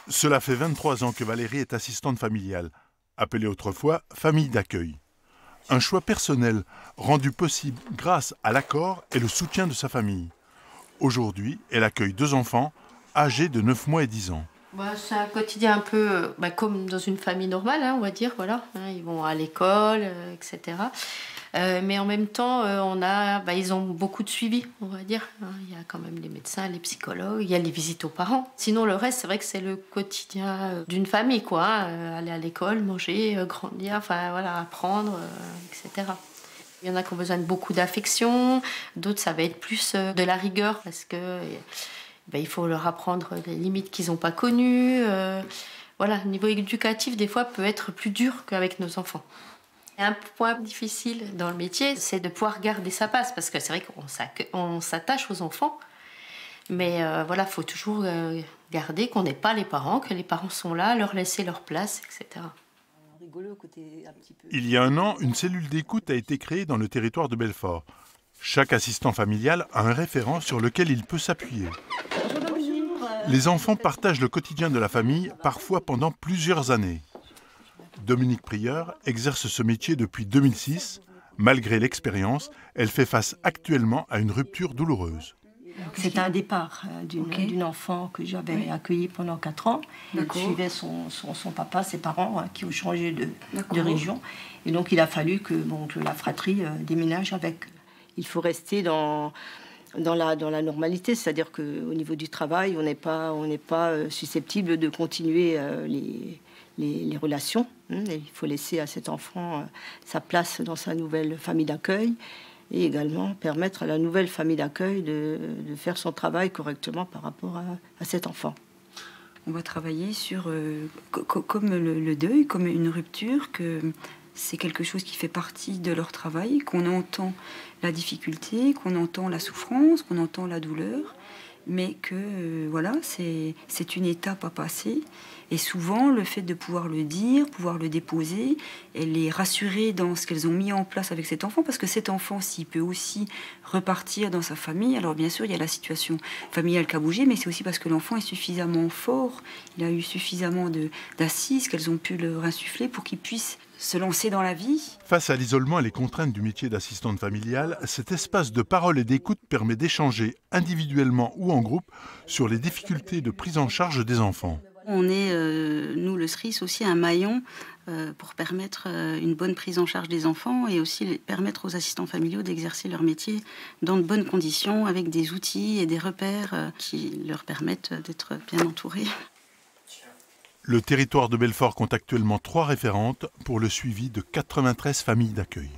Cela fait 23 ans que Valérie est assistante familiale, appelée autrefois famille d'accueil. Un choix personnel rendu possible grâce à l'accord et le soutien de sa famille. Aujourd'hui, elle accueille 2 enfants âgés de 9 mois et 10 ans. C'est un quotidien un peu comme dans une famille normale, on va dire, voilà. Ils vont à l'école, etc. Mais en même temps, ils ont beaucoup de suivi, on va dire. Il y a quand même les médecins, les psychologues, il y a les visites aux parents. Sinon, le reste, c'est vrai que c'est le quotidien d'une famille, quoi. Aller à l'école, manger, grandir, apprendre, etc. Il y en a qui ont besoin de beaucoup d'affection, d'autres, ça va être plus de la rigueur, parce que il faut leur apprendre les limites qu'ils n'ont pas connues. Le niveau éducatif, des fois, peut être plus dur qu'avec nos enfants. Un point difficile dans le métier, c'est de pouvoir garder sa place, parce que c'est vrai qu'on s'attache aux enfants, mais faut toujours garder qu'on n'est pas les parents, que les parents sont là, leur laisser leur place, etc. Il y a 1 an, une cellule d'écoute a été créée dans le territoire de Belfort. Chaque assistant familial a un référent sur lequel il peut s'appuyer. Les enfants partagent le quotidien de la famille, parfois pendant plusieurs années. Dominique Prieur exerce ce métier depuis 2006. Malgré l'expérience, elle fait face actuellement à une rupture douloureuse. C'est un départ d'une enfant que j'avais accueillie pendant 4 ans. Elle suivait son papa, ses parents qui ont changé de région. Et donc il a fallu que la fratrie déménage avec. Il faut rester dans la normalité, c'est-à-dire qu'au niveau du travail, on n'est pas susceptible de continuer les relations. Il faut laisser à cet enfant sa place dans sa nouvelle famille d'accueil et également permettre à la nouvelle famille d'accueil de faire son travail correctement par rapport à cet enfant. On va travailler sur, comme le deuil, comme une rupture, que c'est quelque chose qui fait partie de leur travail, qu'on entend la difficulté, qu'on entend la souffrance, qu'on entend la douleur, mais que c'est une étape à passer. Et souvent, le fait de pouvoir le dire, pouvoir le déposer, et les rassurer dans ce qu'elles ont mis en place avec cet enfant, parce que cet enfant, s'il peut aussi repartir dans sa famille, alors bien sûr, il y a la situation familiale qui a bougé, mais c'est aussi parce que l'enfant est suffisamment fort, il a eu suffisamment d'assises qu'elles ont pu leur insuffler pour qu'il puisse se lancer dans la vie. Face à l'isolement et les contraintes du métier d'assistante familiale, cet espace de parole et d'écoute permet d'échanger individuellement ou en groupe sur les difficultés de prise en charge des enfants. On est, nous, le SRIS, aussi un maillon pour permettre une bonne prise en charge des enfants et aussi permettre aux assistants familiaux d'exercer leur métier dans de bonnes conditions, avec des outils et des repères qui leur permettent d'être bien entourés. Le territoire de Belfort compte actuellement 3 référentes pour le suivi de 93 familles d'accueil.